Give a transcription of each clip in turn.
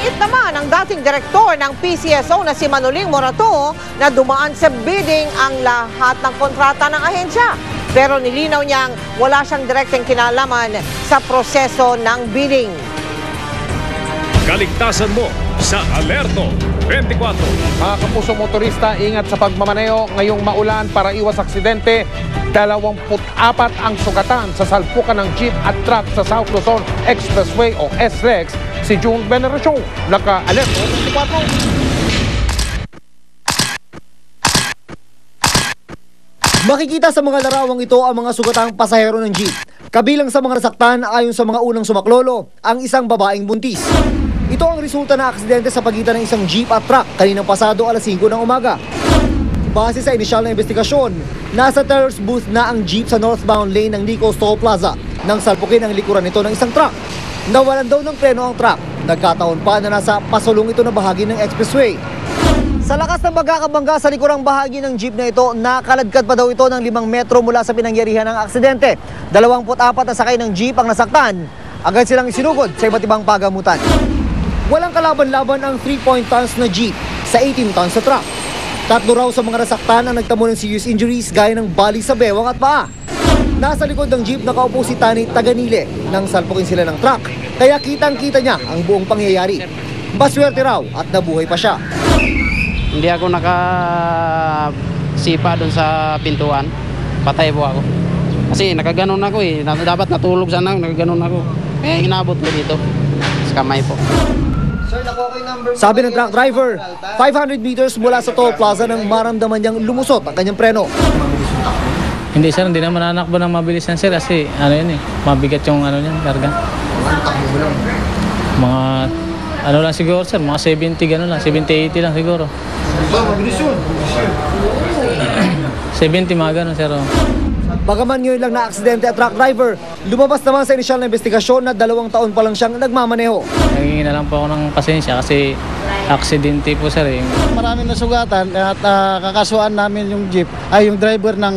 Iginiit naman ng dating direktor ng PCSO na si Manoling Morato na dumaan sa bidding ang lahat ng kontrata ng ahensya. Pero nilinaw niyang wala siyang direkteng kinalaman sa proseso ng bidding. Kaligtasan mo sa Alerto 24. Mga kapusong motorista, ingat sa pagmamaneho ngayong maulan para iwas aksidente. 24 ang sugatan sa salpukan ng jeep at truck sa South Luzon Expressway o SLEX. Si June Veneracion, naka-Alerto 24. Makikita sa mga larawang ito ang mga sugatang pasahero ng jeep. Kabilang sa mga nasaktan ayon sa mga unang sumaklolo, ang isang babaeng buntis. Ito ang resulta ng aksidente sa pagitan ng isang jeep at truck kaninang pasado alas 5 ng umaga. Base sa inisyal na investigasyon, nasa tellers booth na ang jeep sa northbound lane ng Nico's Toll Plaza nang salpukin ang likuran nito ng isang truck. Nawalan daw ng preno ang truck. Nagkataon pa na nasa pasulong ito na bahagi ng expressway. Sa lakas ng pagkakabangga sa likurang bahagi ng jeep na ito, nakaladkad pa daw ito ng 5 metro mula sa pinangyarihan ng aksidente. 24 na sakay ng jeep ang nasaktan. Agad silang isinugod sa iba't ibang pagamutan. Walang kalaban-laban ang 3 tons na jeep sa 18 tons na truck. 3 raw sa mga nasaktan ang nagtamo ng serious injuries gaya ng bali sa bewang at paa. Nasa likod ng jeep nakaupo si Tani Taganile nang salpukin sila ng truck, kaya kitang-kita niya ang buong pangyayari. Maswerte raw at nabuhay pa siya. Hindi ako nakasipa doon sa pintuan. Patay po ako. Kasi nakaganon ako eh. Dapat natulog sana, nakaganon ako. Eh, inabot ko dito. Sa kamay po. Sabi ng truck driver, 500 meters mula sa toll plaza nang maramdaman niyang lumusot ang kanyang preno. Hindi sir, hindi naman nanakbo ng mabilis yan sir kasi ano yun eh, mabigat yung ano niyan, karga. Mga ano lang siguro sir, mga 70 gano'n lang, 70-80 lang siguro. Mabilis yun? 70 mga gano'n sir. Bagaman ngayon lang na aksidente at truck driver, lumabas naman sa inisyal na investigasyon na 2 taon pa lang siyang nagmamaneho. Nangingin na lang po ako ng pasensya kasi aksidente po sir. Maraming nasugatan at kakasuhan namin yung jeep, ay yung driver ng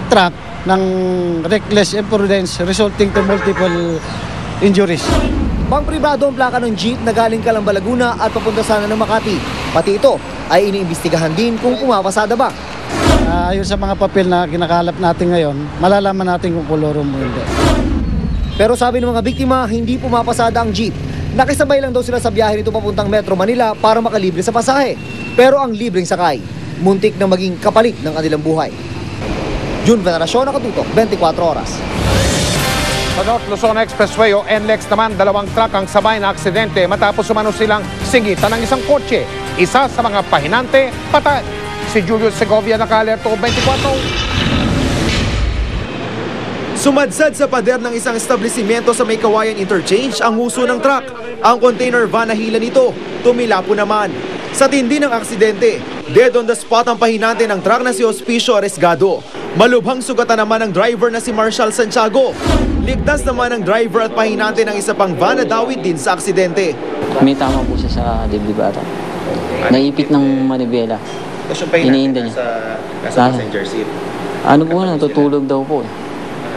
truck ng reckless imprudence resulting to multiple injuries. Pang-pribado ang plaka ng jeep na galing Calamba, Laguna at papunta sana ng Makati. Pati ito ay iniimbestigahan din kung pumapasada ba. Ayon sa mga papel na kinakalap natin ngayon, malalaman natin kung kolorum mo hindi. Pero sabi ng mga biktima, hindi pumapasada ang jeep. Nakisabay lang daw sila sa biyahe nito papuntang Metro Manila para makalibre sa pasahe. Pero ang libreng sakay, muntik na maging kapalit ng kanilang buhay. June Veneracion, nakatutok, 24 oras. Sa North Luzon Expressway o NLEX naman, 2 truck ang sabay na aksidente matapos umano silang singitan ng isang kotse. Isa sa mga pahinante, patay. Si Julius Segovia, naka-Alerto 24. Sumadsad sa pader ng isang establishmento sa May Kawayan Interchange ang huso ng truck. Ang container van na hila nito, tumilapo naman. Sa tindi ng aksidente, dead on the spot ang pahinante ng truck na si Hospicio Aresgado. Malubhang sugatan naman ang driver na si Marshall Santiago. Ligtas naman ang driver at pahinante ng isa pang van na dawit din sa aksidente. May tama po siya sa dibdib ata. Naipit ng manibela. Iniinda niya. Nasa passenger seat. Ano po na, tutulog daw po.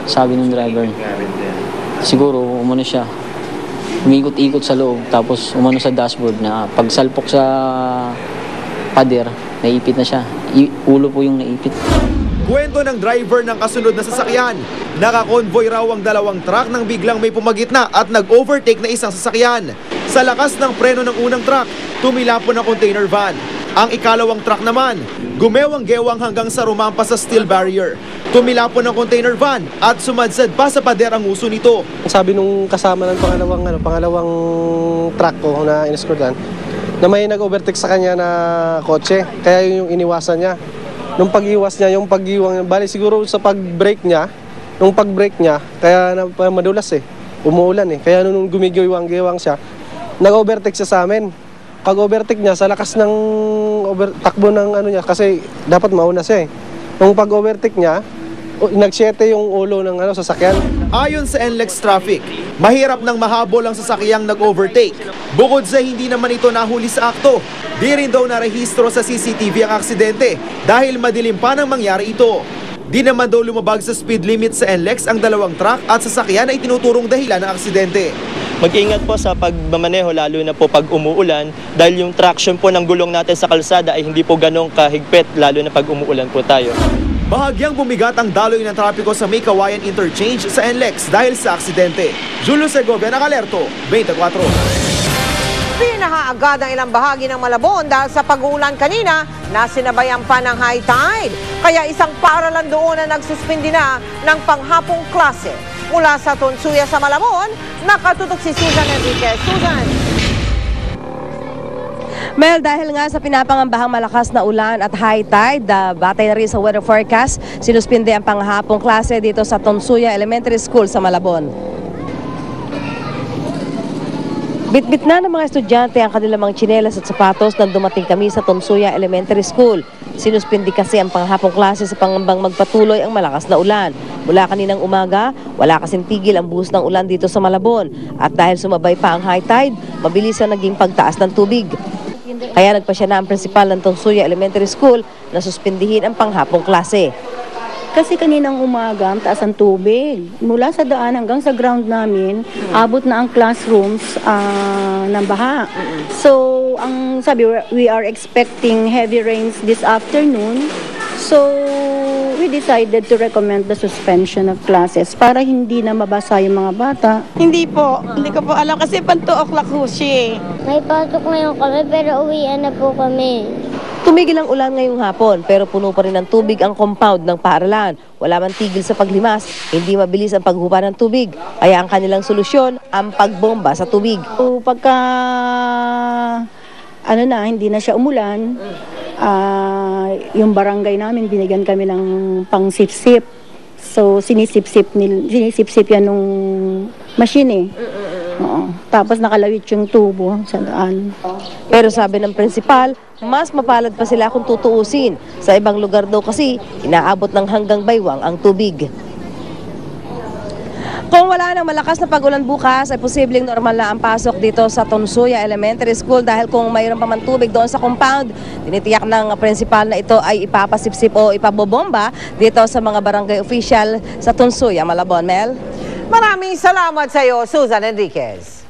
Sabi ng driver. Siguro umano siya. Umikot-ikot sa loob tapos umano sa dashboard na pagsalpok sa pader, naipit na siya. Ulo po yung naipit. Kwento ng driver ng kasunod na sasakyan. Nakakonvoy raw ang 2 truck nang biglang may pumagitna at nag-overtake na isang sasakyan. Sa lakas ng preno ng unang truck, tumilapon ang container van. Ang ikalawang truck naman, gumewang-gewang hanggang sa rumampa sa steel barrier. Tumilapon ang container van at sumadsad pa sa pader ang uso nito. Sabi nung kasama ng pangalawang truck ko na inescortan, na may nag-overtake sa kanya na kotse, kaya yun yung iniwasan niya. Nung pag-iwas niya, bali siguro sa pag-brake niya, kaya madulas umuulan kaya nung gumigiwang-gewang siya, nag-overtake siya sa amin. Pag-overtake niya, sa lakas ng takbo ng niya, kasi dapat mauna siya Nung pag-overtake niya, nag-7 yung ulo ng sasakyan. Ayon sa NLEX Traffic, mahirap nang mahabol ang sasakyang nag-overtake. Bukod sa hindi naman ito nahuli sa akto, di rin daw narehistro sa CCTV ang aksidente dahil madilim pa nang mangyari ito. Di naman daw lumabag sa speed limit sa NLEX ang 2 truck at sasakyan na itinuturong dahilan ng aksidente. mag-ingat po sa pagmamaneho lalo na po pag umuulan dahil yung traction po ng gulong natin sa kalsada ay hindi po ganong kahigpit lalo na pag umuulan po tayo. Bahagyang bumigat ang daloy ng trapiko sa May Kawayan Interchange sa NLEX dahil sa aksidente. Julio Segovia, Nakalerto, 24 Oras. Pinahaagad ang ilang bahagi ng Malabon dahil sa pag-uulan kanina na sinabayan pa ng high tide. Kaya isang paaralan doon na nagsuspindi na ng panghapong klase. Mula sa Tonsuya sa Malabon, nakatutok si Susan Enriquez. Susan! Mel, dahil nga sa pinapangambahang malakas na ulan at high tide, batay na rin sa weather forecast, sinuspinde ang panghapong klase dito sa Tonsuya Elementary School sa Malabon. Bitbit na ng mga estudyante ang kanilang mga tsinelas at sapatos nang dumating kami sa Tonsuya Elementary School. Sinuspindi kasi ang panghapong klase sa pangambang magpatuloy ang malakas na ulan. Mula kaninang umaga, wala kasing tigil ang buhos ng ulan dito sa Malabon. At dahil sumabay pa ang high tide, mabilis ang naging pagtaas ng tubig. Kaya nagpasya na ang prinsipal ng Tonsuya Elementary School na suspindihin ang panghapong klase. Kasi kaninang umaga, ang taas ang tubig. Mula sa daan hanggang sa ground namin, abot na ang classrooms ng baha. So, ang sabi, we are expecting heavy rains this afternoon. So, we decided to recommend the suspension of classes para hindi na mabasa yung mga bata. Hindi po. Hindi ko po alam kasi pan 2 o'clock ho siya. May pasok ngayon kami pero uwian na po kami. Tumigil ang ulan ngayong hapon pero puno pa rin ng tubig ang compound ng paaralan. Wala man tigil sa paglimas, hindi mabilis ang paghupa ng tubig. Kaya ang kanilang solusyon, ang pagbomba sa tubig. So, pagka hindi na siya umulan, yung barangay namin, binigyan kami ng pang-sip-sip. So, sinisip-sip yan nung machine Oo. Tapos nakalawit yung tubo sa daan. Pero sabi ng prinsipal, mas mapalad pa sila kung tutuusin. Sa ibang lugar daw kasi, inaabot ng hanggang baywang ang tubig. Kung wala nang malakas na pag-ulan bukas, ay posibleng normal na ang pasok dito sa Tonsuya Elementary School dahil kung mayroon pa man tubig doon sa compound, tinitiyak ng prinsipal na ito ay ipapasipsip o ipabobomba dito sa mga barangay official sa Tonsuya, Malabon. Mel? Maraming salamat sa iyo, Susan Enriquez.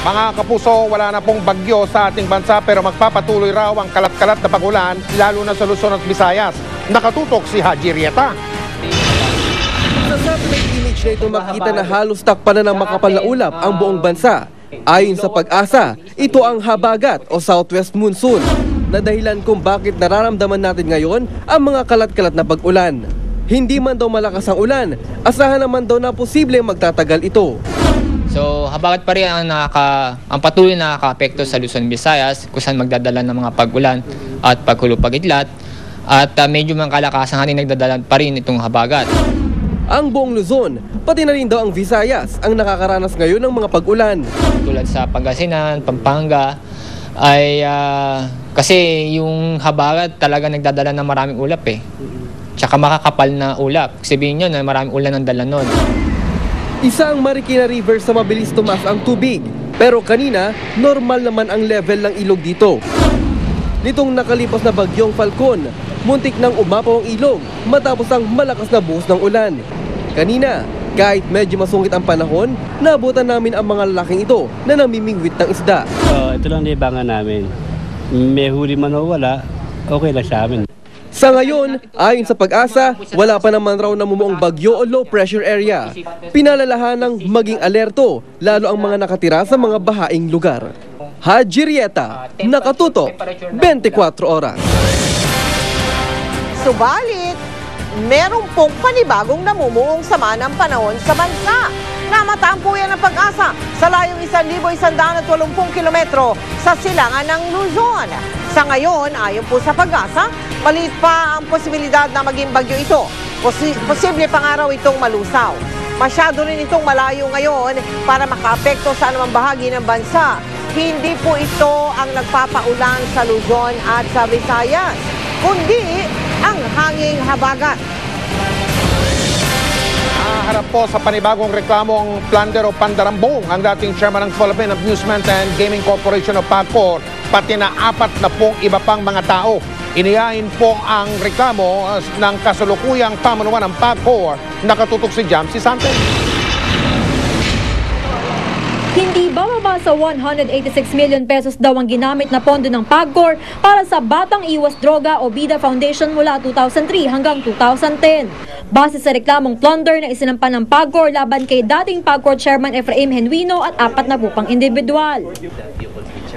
Mga kapuso, wala na pong bagyo sa ating bansa pero magpapatuloy raw ang kalat-kalat na pag-ulan lalo na sa Luzon at Visayas. Nakatutok si Haji Rieta. Sa satellite image na ito makita na halos takpan na ng makapal na ulap ang buong bansa. Ayon sa Pag-asa, ito ang habagat o southwest monsoon na dahilan kung bakit nararamdaman natin ngayon ang mga kalat-kalat na pag-ulan. Hindi man daw malakas ang ulan, asahan naman daw na posibleng magtatagal ito. So, habagat pa rin ang patuloy na nakaka-apekto sa Luzon, Visayas kung saan magdadala ng mga pag-ulan at paghulo-pagidlat at medyo mga kalakasan natin nagdadala pa rin itong habagat. Ang buong Luzon, pati na rin daw ang Visayas ang nakakaranas ngayon ng mga pag-ulan. Tulad sa Pangasinan, Pampanga, ay kasi yung habagat talaga nagdadala ng maraming ulap Tsaka makakapal na ulap. Sabihin nyo na maraming ulan ang dala nun. Isang Marikina River sa mabilis tumaas ang tubig. Pero kanina, normal naman ang level ng ilog dito. Nitong nakalipas na bagyong Falcon, muntik nang umapaw ang ilog matapos ang malakas na buhos ng ulan. Kanina, kahit medyo masungit ang panahon, naabutan namin ang mga lalaking ito na namimingwit ng isda. Ito lang libangan namin. May huli man o wala, okay lang sa amin. Sa ngayon, ayon sa Pag-asa, wala pa naman raw namumuong bagyo o low pressure area. Pinalalahanang maging alerto, lalo ang mga nakatira sa mga bahaing lugar. Haji Rieta, nakatutok, 24 oras. Subalit, meron pong panibagong namumuong sama ng panahon sa bansa. Namataan po yan ng Pag-asa sa layong 1,180 kilometro sa silangan ng Luzon. Sa ngayon, ayon po sa Pag-asa, maliit pa ang posibilidad na maging bagyo ito. Posible pang araw itong malusaw. Masyado rin itong malayo ngayon para makaapekto sa anumang bahagi ng bansa. Hindi po ito ang nagpapaulan sa Luzon at sa Visayas, kundi ang hanging habagat. Harap po sa panibagong reklamong plunder o pandarambong ang dating chairman ng Philippine Amusement and Gaming Corporation of PAGCOR, pati na 40 iba pang mga tao. Iniyahin po ang reklamo ng kasalukuyang pamunuan ng PAGCOR. Nakatutok si Jamsi Santos. Hindi bababa sa 186 million pesos daw ang ginamit na pondo ng PAGCOR para sa Batang Iwas Droga o BIDA Foundation mula 2003 hanggang 2010. Base sa reklamong plunder na isinampa ng PAGCOR laban kay dating PAGCOR Chairman Efraim Genuino at 4 na pang individual.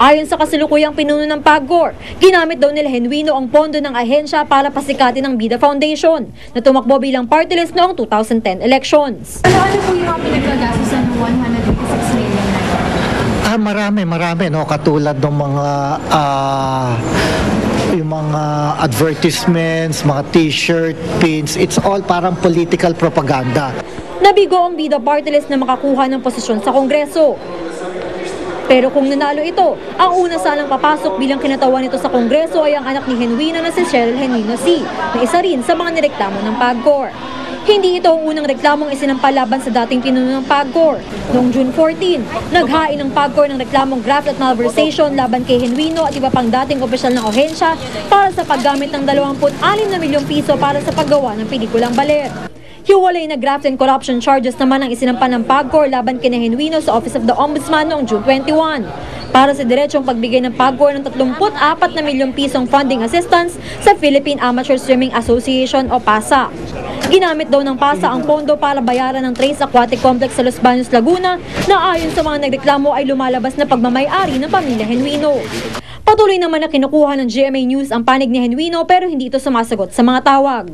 Ayon sa kasalukuyang pinuno ng PAGCOR, ginamit daw nila Genuino ang pondo ng ahensya para pasikatin ng BIDA Foundation na tumakbo bilang party list noong 2010 elections. Ano po yung mga pinaglagastos ng 186 million? Marami, no, katulad ng mga yung mga advertisements, mga t-shirt, pins, it's all parang political propaganda. Nabigo ang BIDA party list na makakuha ng posisyon sa Kongreso. Pero kung nanalo ito, ang una sanang papasok bilang kinatawan nito sa Kongreso ay ang anak ni Genuino na si Cheryl Genuino C, na isa rin sa mga nireklamo ng PAGCOR. Hindi ito ang unang reklamong isinampa laban sa dating pinuno ng PAGCOR. Noong June 14, naghain ng PAGCOR ng reklamong graft at malversation laban kay Genuino at iba pang dating opisyal ng ahensya para sa paggamit ng 26 na milyong piso para sa paggawa ng pelikulang Baler. Hiwalay na graft and corruption charges naman ang isinampa ng PAGCOR laban kay Genuino sa Office of the Ombudsman noong June 21. Para sa diretsong pagbigay ng PAGCOR ng 34 na milyong pisong funding assistance sa Philippine Amateur Swimming Association o PASA. Ginamit daw ng PASA ang pondo para bayaran ng Trace Aquatic Complex sa Los Baños, Laguna na ayon sa mga nagreklamo ay lumalabas na pagmamay-ari ng pamilya Genuino. Patuloy naman na kinukuha ng GMA News ang panig ni Genuino pero hindi ito sumasagot sa mga tawag.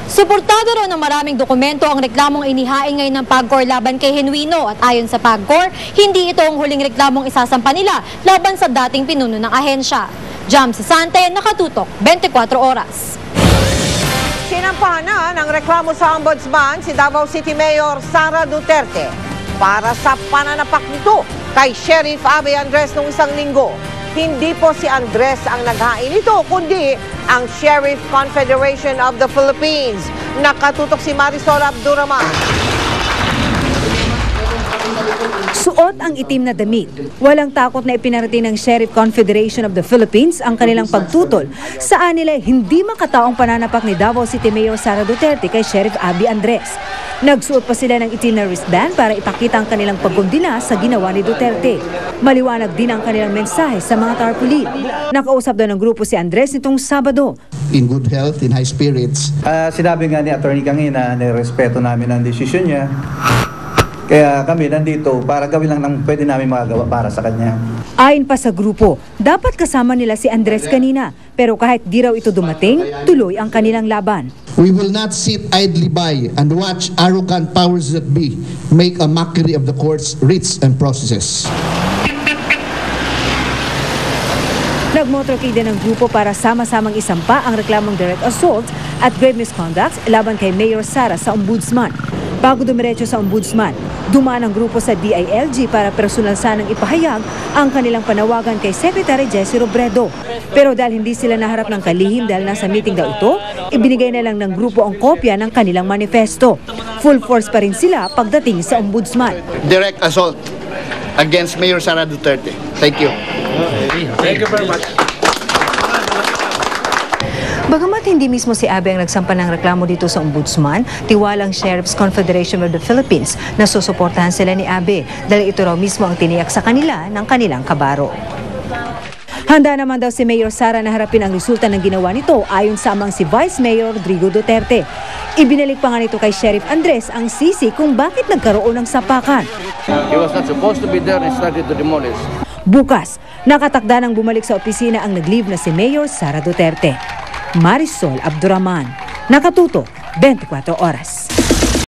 Suportado raw ng maraming dokumento ang reklamong inihain ngayon ng PAGCOR laban kay Genuino at ayon sa PAGCOR, hindi ito ang huling reklamong isasampa nila laban sa dating pinuno ng ahensya. Jam Sasante, Nakatutok, 24 Oras. Sinampahan na ng reklamo sa Ombudsman si Davao City Mayor Sara Duterte para sa pananapak nito kay Sheriff Abby Andres noong isang linggo. Hindi po si Andres ang naghain ito, kundi ang Sheriff Confederation of the Philippines. Nakatutok si Marisol Abduraman. Suot ang itim na damit. Walang takot na ipinarating ng Sheriff Confederation of the Philippines ang kanilang pagtutol saan nila hindi makataong pananapak ni Davao City Mayor Sara Duterte kay Sheriff Abby Andres. Nagsuot pa sila ng itim na wristband para ipakita ang kanilang pagkondina sa ginawa ni Duterte. Maliwanag din ang kanilang mensahe sa mga tarpaulin. Nakausap daw ng grupo si Andres nitong Sabado. In good health, in high spirits. Sinabi nga ni Attorney Kangina na respeto namin ang desisyon niya. Kaya kami nandito para gawin lang ng pwede namin magagawa para sa kanya. Ayon pa sa grupo, dapat kasama nila si Andres kanina. Pero kahit di raw ito dumating, tuloy ang kanilang laban. We will not sit idly by and watch arrogant powers that be make a mockery of the court's writs and processes. Nagmotorcade din ng grupo para sama-samang isampa ang reklamong direct assault at grave misconduct laban kay Mayor Sara sa Ombudsman. Bago dumiretso sa Ombudsman, dumaan ang grupo sa DILG para personal sanang ipahayag ang kanilang panawagan kay Secretary Jesse Robredo. Pero dahil hindi sila naharap ng kalihim dahil nasa meeting daw ito, ibinigay na lang ng grupo ang kopya ng kanilang manifesto. Full force pa rin sila pagdating sa Ombudsman. Direct assault against Mayor Sara Duterte. Thank you. Thank you very much. Bagamat hindi mismo si Abby ang nagsampa ng reklamo dito sa Ombudsman, tiwalang Sheriff's Confederation of the Philippines na susuportahan sila ni Abby dahil ito raw mismo ang tiniyak sa kanila ng kanilang kabaro. Handa naman daw si Mayor Sara na harapin ang resulta ng ginawa nito ayon sa amang si Vice Mayor Rodrigo Duterte. Ibinalik pa nga nito kay Sheriff Andres ang sisi kung bakit nagkaroon ng sapakan. He was not supposed to be there and started to demolish. Bukas, nakatakda ng bumalik sa opisina ang nag-leave na si Mayor Sara Duterte. Marisol Abduraman, Nakatutok, 24 Oras.